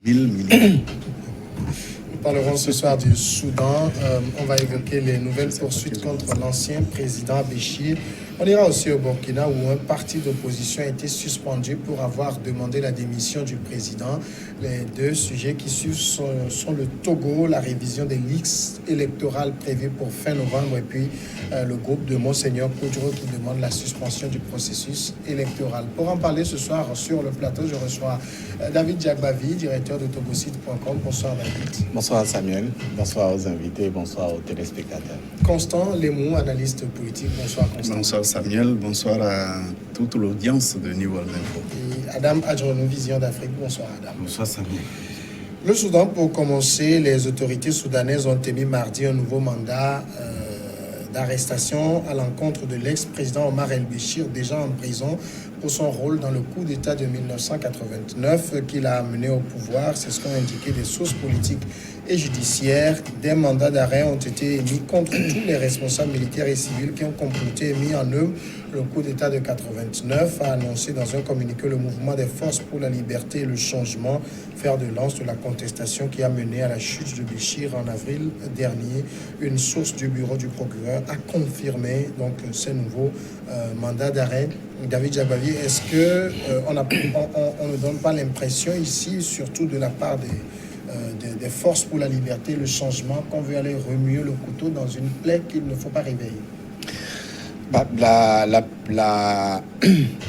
Nous parlerons ce soir du Soudan. On va évoquer les nouvelles poursuites contre l'ancien président Béchir. On ira aussi au Burkina où un parti d'opposition a été suspendu pour avoir demandé la démission du président. Les deux sujets qui suivent sont le Togo, la révision des listes électorales prévues pour fin novembre et puis le groupe de Monseigneur Koudjro qui demande la suspension du processus électoral. Pour en parler ce soir sur le plateau, je reçois David Diagbavi, directeur de togosite.com. Bonsoir David. Bonsoir Samuel, bonsoir aux invités, bonsoir aux téléspectateurs. Constant Lemou, analyste politique. Bonsoir Constant. Bonsoir Samuel, bonsoir à toute l'audience de New World Info. Et Adam Adjono, Vision d'Afrique. Bonsoir Adam. Bonsoir Samuel. Le Soudan, pour commencer, les autorités soudanaises ont émis mardi un nouveau mandat d'arrestation à l'encontre de l'ex-président Omar El-Béchir, déjà en prison pour son rôle dans le coup d'État de 1989 qu'il a amené au pouvoir. C'est ce qu'ont indiqué des sources politiques et judiciaires. Des mandats d'arrêt ont été émis contre tous les responsables militaires et civils qui ont comploté et mis en œuvre le coup d'État de 89, a annoncé dans un communiqué le mouvement des forces pour la liberté et le changement, fer de lance de la contestation qui a mené à la chute de Béchir en avril dernier. Une source du bureau du procureur a confirmé donc ces nouveaux mandats d'arrêt. David Diagbavi, est-ce que on ne donne pas l'impression ici, surtout de la part des forces pour la liberté et le changement, qu'on veut aller remuer le couteau dans une plaie qu'il ne faut pas réveiller?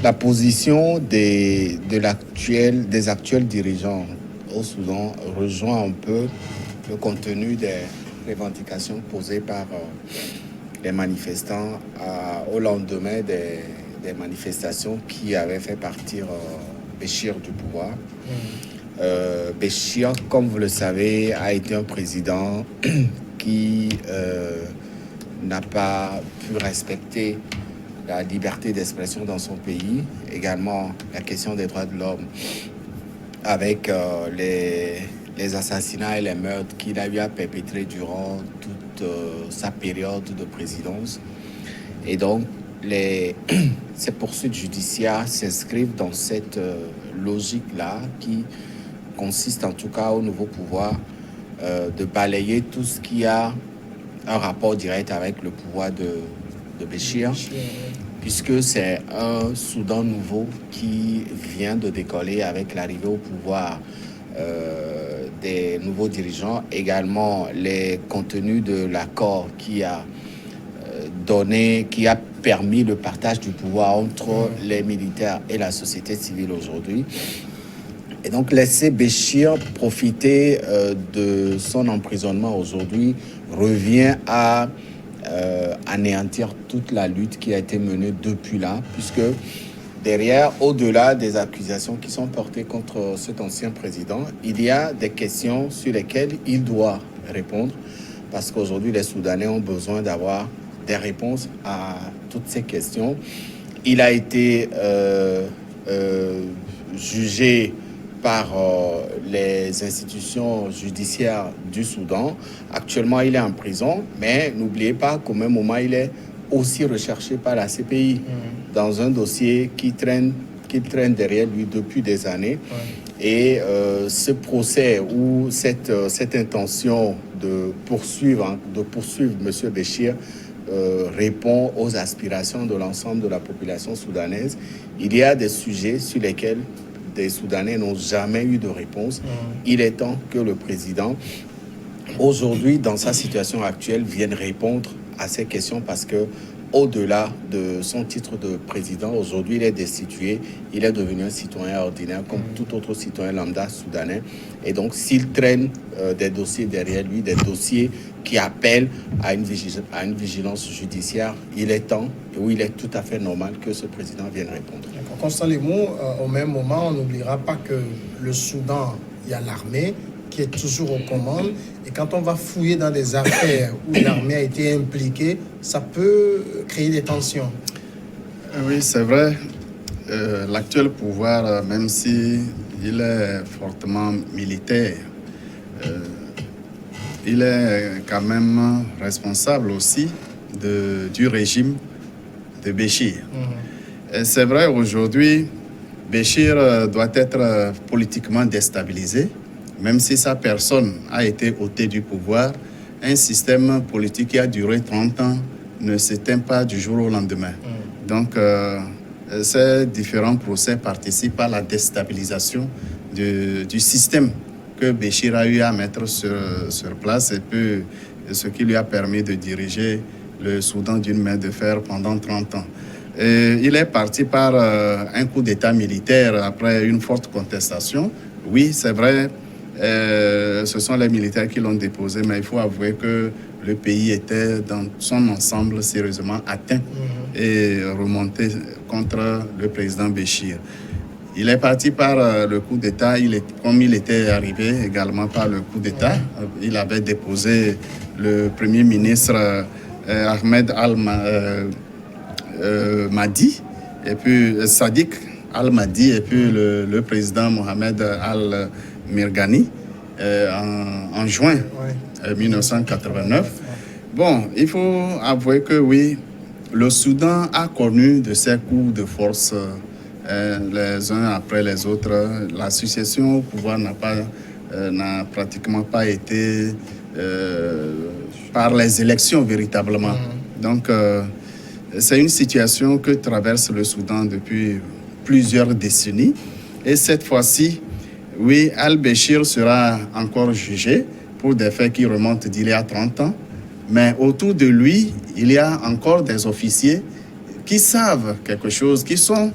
La position des actuels dirigeants au Soudan rejoint un peu le contenu des revendications posées par les manifestants au lendemain des manifestations qui avaient fait partir Béchir du pouvoir. Béchir, comme vous le savez, a été un président qui n'a pas pu respecter la liberté d'expression dans son pays, également la question des droits de l'homme, avec les assassinats et les meurtres qu'il a eu à perpétrer durant toute sa période de présidence. Et donc, ces poursuites judiciaires s'inscrivent dans cette logique-là qui consiste en tout cas au nouveau pouvoir de balayer tout ce qui a un rapport direct avec le pouvoir de Béchir, puisque c'est un Soudan nouveau qui vient de décoller avec l'arrivée au pouvoir des nouveaux dirigeants, également les contenus de l'accord qui a permis le partage du pouvoir entre les militaires et la société civile aujourd'hui. Et donc laisser Béchir profiter de son emprisonnement aujourd'hui revient à anéantir toute la lutte qui a été menée depuis là, puisque derrière, au-delà des accusations qui sont portées contre cet ancien président, il y a des questions sur lesquelles il doit répondre, parce qu'aujourd'hui, les Soudanais ont besoin d'avoir des réponses à toutes ces questions. Il a été jugé par les institutions judiciaires du Soudan. Actuellement, il est en prison, mais n'oubliez pas qu'au même moment, il est aussi recherché par la CPI dans un dossier qu'il traîne derrière lui depuis des années. Et ce procès ou cette intention de poursuivre M. Béchir répond aux aspirations de l'ensemble de la population soudanaise. Il y a des sujets sur lesquels des Soudanais n'ont jamais eu de réponse. Il est temps que le président, aujourd'hui, dans sa situation actuelle, vienne répondre à ces questions parce que, au-delà de son titre de président, aujourd'hui, il est destitué. Il est devenu un citoyen ordinaire comme tout autre citoyen lambda soudanais. Et donc, s'il traîne des dossiers derrière lui, des dossiers qui appellent à une vigilance judiciaire, il est temps, ou il est tout à fait normal que ce président vienne répondre. Constant Lemou, au même moment, on n'oubliera pas que le Soudan, il y a l'armée qui est toujours aux commandes. Et quand on va fouiller dans des affaires où l'armée a été impliquée, ça peut créer des tensions. Oui, c'est vrai. L'actuel pouvoir, même si il est fortement militaire, il est quand même responsable aussi du régime de Béchir. Et c'est vrai, aujourd'hui, Béchir doit être politiquement déstabilisé même si sa personne a été ôtée du pouvoir, un système politique qui a duré 30 ans ne s'éteint pas du jour au lendemain. Donc, ces différents procès participent à la déstabilisation du système que Béchir a eu à mettre sur place et puis ce qui lui a permis de diriger le Soudan d'une main de fer pendant 30 ans. Et il est parti par un coup d'État militaire après une forte contestation. Oui, c'est vrai, ce sont les militaires qui l'ont déposé, mais il faut avouer que le pays était dans son ensemble sérieusement atteint et remonté contre le président Béchir. Il est parti par le coup d'État, comme il était arrivé également par le coup d'État. Il avait déposé le premier ministre Ahmed Al-Mahdi, et puis Sadiq Al-Mahdi, et puis le président Mohamed Al-Mirghani en juin 1989. Bon, il faut avouer que oui, le Soudan a connu de ces coups de force les uns après les autres. La succession au pouvoir n'a pratiquement pas été par les élections véritablement. Donc, c'est une situation que traverse le Soudan depuis plusieurs décennies. Et cette fois-ci, oui, Al-Béchir sera encore jugé pour des faits qui remontent d'il y a 30 ans. Mais autour de lui, il y a encore des officiers qui savent quelque chose, qui sont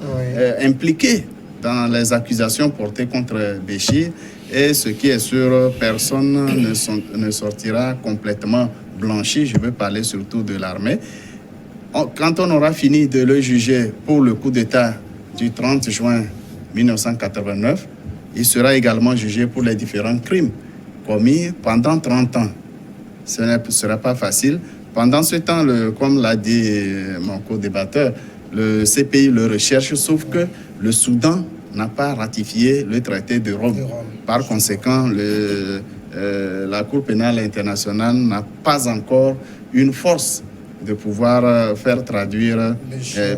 impliqués dans les accusations portées contre Béchir. Et ce qui est sûr, personne ne sortira complètement blanchi. Je veux parler surtout de l'armée. Quand on aura fini de le juger pour le coup d'État du 30 juin 1989, il sera également jugé pour les différents crimes commis pendant 30 ans. Ce ne sera pas facile. Pendant ce temps, comme l'a dit mon co-débatteur, le CPI le recherche, sauf que le Soudan n'a pas ratifié le traité de Rome. Par conséquent, la Cour pénale internationale n'a pas encore une force de pouvoir faire traduire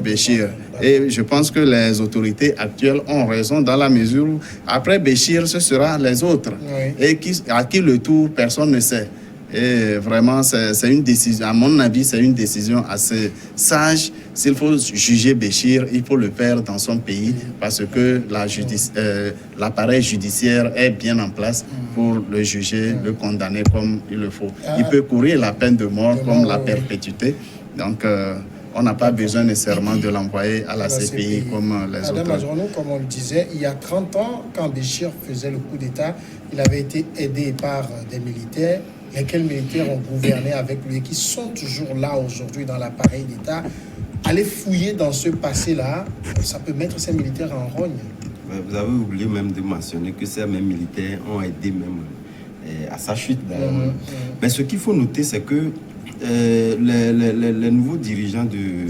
Béchir. Et je pense que les autorités actuelles ont raison dans la mesure où, après Béchir, ce sera les autres. Et à qui le tour, personne ne sait. Et vraiment, c'est une décision, à mon avis, c'est une décision assez sage. S'il faut juger Béchir, il faut le faire dans son pays parce que l'appareil judiciaire est bien en place pour le juger, le condamner comme il le faut. Il peut courir la peine de mort comme la perpétuité. Donc, on n'a pas besoin nécessairement de l'envoyer à la CPI comme les autres. Madame, comme on le disait, il y a 30 ans, quand Béchir faisait le coup d'État, il avait été aidé par des militaires. Lesquels militaires ont gouverné avec lui et qui sont toujours là aujourd'hui dans l'appareil d'État. Aller fouiller dans ce passé-là, ça peut mettre ces militaires en rogne. Vous avez oublié même de mentionner que ces mêmes militaires ont aidé même à sa chute. Mais ce qu'il faut noter, c'est que les nouveaux dirigeants du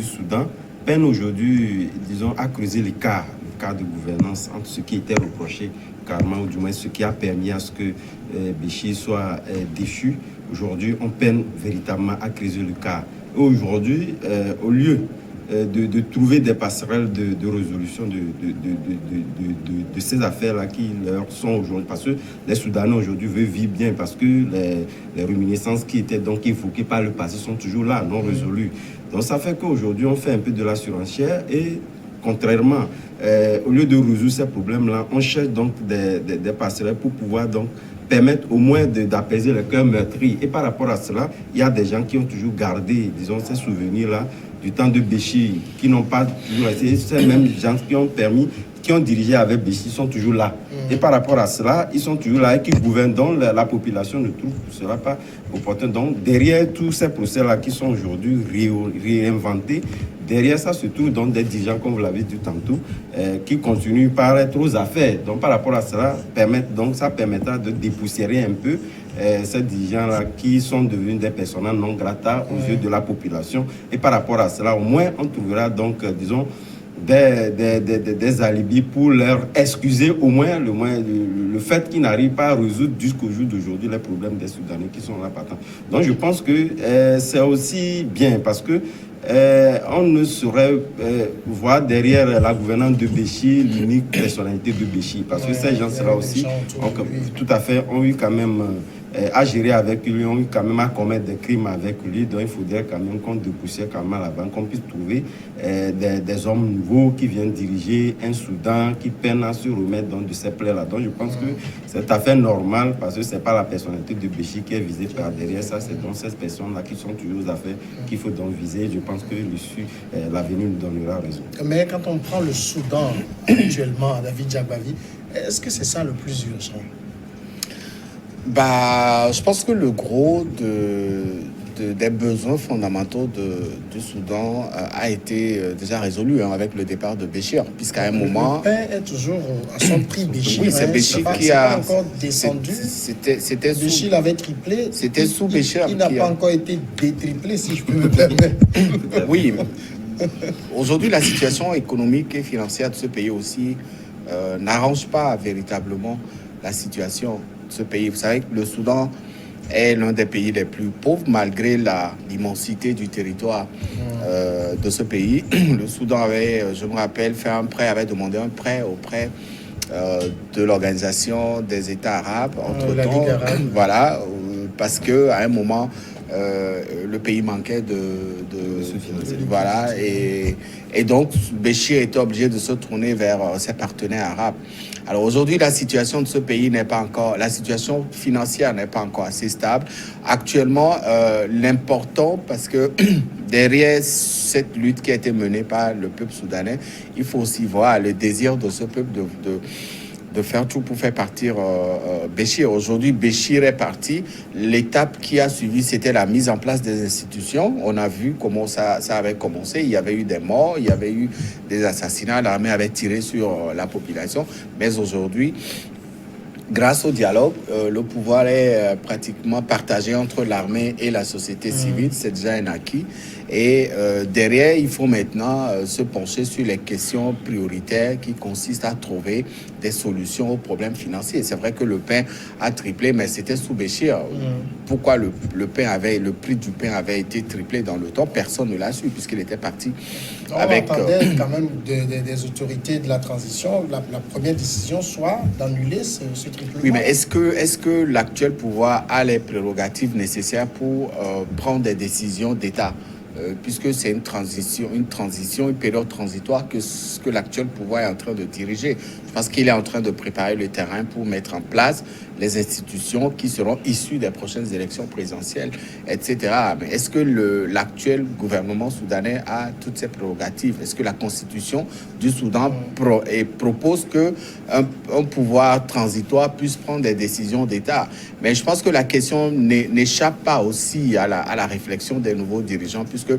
Soudan peinent aujourd'hui, disons, à creuser l'écart de gouvernance entre ce qui était reproché carrément, ou du moins ce qui a permis à ce que Béchir soit déchu. Aujourd'hui, on peine véritablement à creuser le cas. Aujourd'hui, au lieu de trouver des passerelles de résolution de ces affaires-là qui leur sont aujourd'hui, parce que les Soudanais aujourd'hui veulent vivre bien, parce que les réminiscences qui étaient donc évoquées par le passé sont toujours là, non résolues. Donc ça fait qu'aujourd'hui, on fait un peu de la surenchère et contrairement, au lieu de résoudre ces problèmes-là, on cherche donc des passerelles pour pouvoir donc permettre au moins d'apaiser le cœur meurtri. Et par rapport à cela, il y a des gens qui ont toujours gardé, disons, ces souvenirs-là du temps de Béchir, qui n'ont pas toujours été, ces mêmes gens qui ont dirigé avec Béchir sont toujours là. Et par rapport à cela, ils sont toujours là et qui gouvernent. Donc la population ne trouve que ce sera pas opportun. Donc derrière tous ces procès-là qui sont aujourd'hui réinventés, derrière ça se trouvent donc des dirigeants, comme vous l'avez dit tantôt, qui continuent par être aux affaires. Donc par rapport à cela, ça permettra de dépoussiérer un peu ces dirigeants-là qui sont devenus des personnes non grata aux yeux de la population. Et par rapport à cela, au moins, on trouvera donc, disons, des alibis pour leur excuser au moins le fait qu'ils n'arrivent pas à résoudre jusqu'au jour d'aujourd'hui les problèmes des Soudanais qui sont là partant. Donc je pense que c'est aussi bien parce que on ne saurait voir derrière la gouvernance de Béchir l'unique personnalité de Béchir. Parce que ces gens-là aussi, tout à fait, ont eu quand même à gérer avec lui, ont eu quand même à commettre des crimes avec lui. Donc il faudrait quand même qu'on dépoussière quand même avant, qu'on puisse trouver des hommes nouveaux qui viennent diriger un Soudan qui peinent à se remettre de ces plaies-là. Donc je pense que c'est tout à fait normal parce que ce n'est pas la personnalité de Béchir qui est visée par derrière ça, c'est donc ces personnes-là qui sont toujours aux affaires qu'il faut donc viser. Je pense que l'avenir nous donnera raison. Mais quand on prend le Soudan actuellement, David Djagbavi, est-ce que c'est ça le plus urgent? Je pense que le gros des besoins fondamentaux du Soudan a été déjà résolu avec le départ de Béchir, puisqu'à un moment... Le pain est toujours à son prix, Béchir. Oui, c'est Béchir qui a encore descendu. Béchir avait triplé. C'était sous Béchir. Il n'a pas encore été détriplé, si je peux me permettre. Oui. Aujourd'hui, la situation économique et financière de ce pays aussi n'arrange pas véritablement la situation de ce pays. Vous savez que le Soudan est l'un des pays les plus pauvres malgré l'immensité du territoire de ce pays. Le Soudan avait, je me rappelle, avait demandé un prêt auprès de l'Organisation des États arabes. Entre-temps, voilà, parce qu'à un moment, le pays manquait de voilà, et donc Béchir était obligé de se tourner vers ses partenaires arabes. Alors aujourd'hui, la situation de ce pays n'est pas encore, la situation financière n'est pas encore assez stable. Actuellement, l'important, parce que derrière cette lutte qui a été menée par le peuple soudanais, il faut aussi voir le désir de ce peuple de faire tout pour faire partir Béchir. Aujourd'hui, Béchir est parti. L'étape qui a suivi, c'était la mise en place des institutions. On a vu comment ça avait commencé. Il y avait eu des morts, il y avait eu des assassinats. L'armée avait tiré sur la population. Mais aujourd'hui, grâce au dialogue, le pouvoir est pratiquement partagé entre l'armée et la société civile. C'est déjà un acquis. Et derrière, il faut maintenant se pencher sur les questions prioritaires qui consistent à trouver des solutions aux problèmes financiers. C'est vrai que le pain a triplé, mais c'était sous Béchir. Pourquoi le prix du pain avait été triplé dans le temps? Personne ne l'a su, puisqu'il était parti avec... On attendait quand même des autorités de la transition, la première décision soit d'annuler ce triplement. Oui, mais est-ce que l'actuel pouvoir a les prérogatives nécessaires pour prendre des décisions d'État? Puisque c'est une période transitoire que l'actuel pouvoir est en train de diriger. Je pense qu'il est en train de préparer le terrain pour mettre en place les institutions qui seront issues des prochaines élections présidentielles, etc. Mais est-ce que l'actuel gouvernement soudanais a toutes ces prérogatives? Est-ce que la constitution du Soudan propose qu'un pouvoir transitoire puisse prendre des décisions d'État? Mais je pense que la question n'échappe pas aussi à la réflexion des nouveaux dirigeants, puisque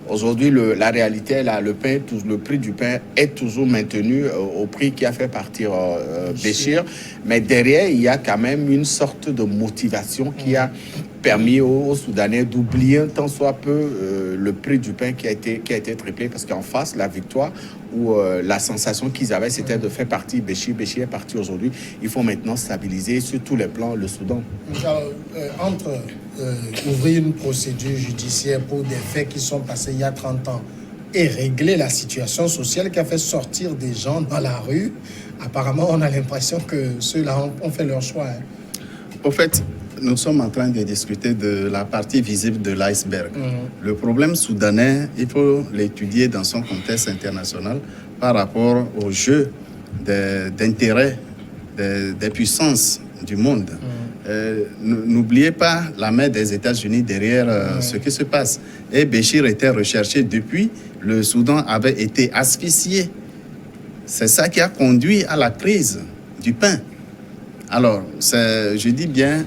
aujourd'hui, la réalité, là, le prix du pain est toujours maintenu au prix qui a fait partir Béchir. Mais derrière, il y a quand même une sorte de motivation qui a permis aux Soudanais d'oublier un tant soit peu le prix du pain qui a été triplé. Parce qu'en face, la victoire ou la sensation qu'ils avaient, c'était de faire partie Béchir. Béchir est parti aujourd'hui. Il faut maintenant stabiliser sur tous les plans le Soudan. Entre ouvrir une procédure judiciaire pour des faits qui sont passés il y a 30 ans et régler la situation sociale qui a fait sortir des gens dans la rue, apparemment, on a l'impression que ceux-là ont fait leur choix. Au fait, nous sommes en train de discuter de la partie visible de l'iceberg. Le problème soudanais, il faut l'étudier dans son contexte international par rapport au jeu d'intérêt des puissances du monde. N'oubliez pas la main des États-Unis derrière ce qui se passe. Et Béchir était recherché depuis. Le Soudan avait été asphyxié. C'est ça qui a conduit à la crise du pain. Alors, je dis bien,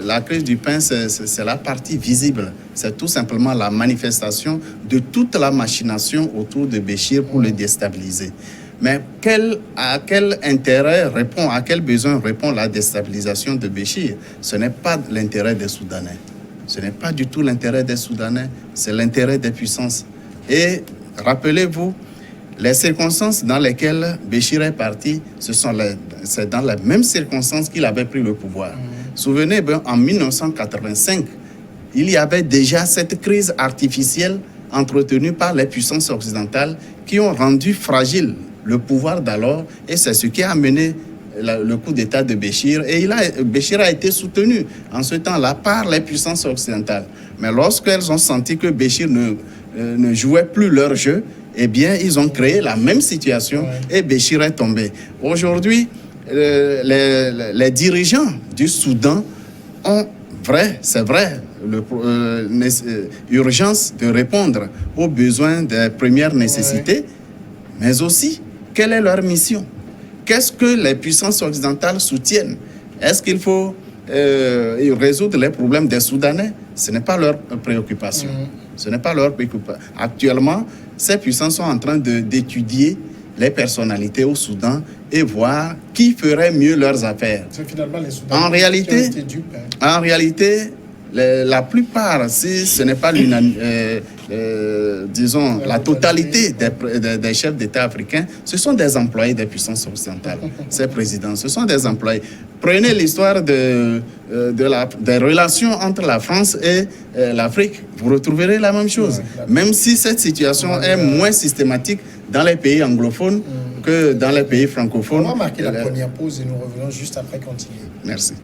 la crise du pain, c'est la partie visible. C'est tout simplement la manifestation de toute la machination autour de Béchir pour le déstabiliser. Mais à quel intérêt à quel besoin répond la déstabilisation de Béchir? Ce n'est pas l'intérêt des Soudanais. Ce n'est pas du tout l'intérêt des Soudanais, c'est l'intérêt des puissances. Et rappelez-vous, les circonstances dans lesquelles Béchir est parti, c'est dans les mêmes circonstances qu'il avait pris le pouvoir. Souvenez-vous, en 1985, il y avait déjà cette crise artificielle entretenus par les puissances occidentales qui ont rendu fragile le pouvoir d'alors, et c'est ce qui a amené le coup d'État de Béchir. Et Béchir a été soutenu en ce temps-là par les puissances occidentales. Mais lorsqu'elles ont senti que Béchir ne jouait plus leur jeu, eh bien, ils ont créé la même situation et Béchir est tombé. Aujourd'hui, les dirigeants du Soudan ont, c'est vrai, urgence de répondre aux besoins des premières nécessités, mais aussi, quelle est leur mission? Qu'est-ce que les puissances occidentales soutiennent? Est-ce qu'il faut résoudre les problèmes des Soudanais? Ce n'est pas leur préoccupation. Ce n'est pas leur préoccupation. Actuellement, ces puissances sont en train d'étudier les personnalités au Soudan et voir qui ferait mieux leurs affaires. C'est finalement les Soudanais en réalité, qui ont été dupes, hein. En réalité, la plupart, si ce n'est pas disons, la totalité des chefs d'État africains, ce sont des employés des puissances occidentales. Ces présidents, ce sont des employés. Prenez l'histoire des relations entre la France et l'Afrique. Vous retrouverez la même chose. Même si cette situation est moins systématique dans les pays anglophones que dans les pays francophones. On va marquer la première pause et nous revenons juste après continuer. Merci.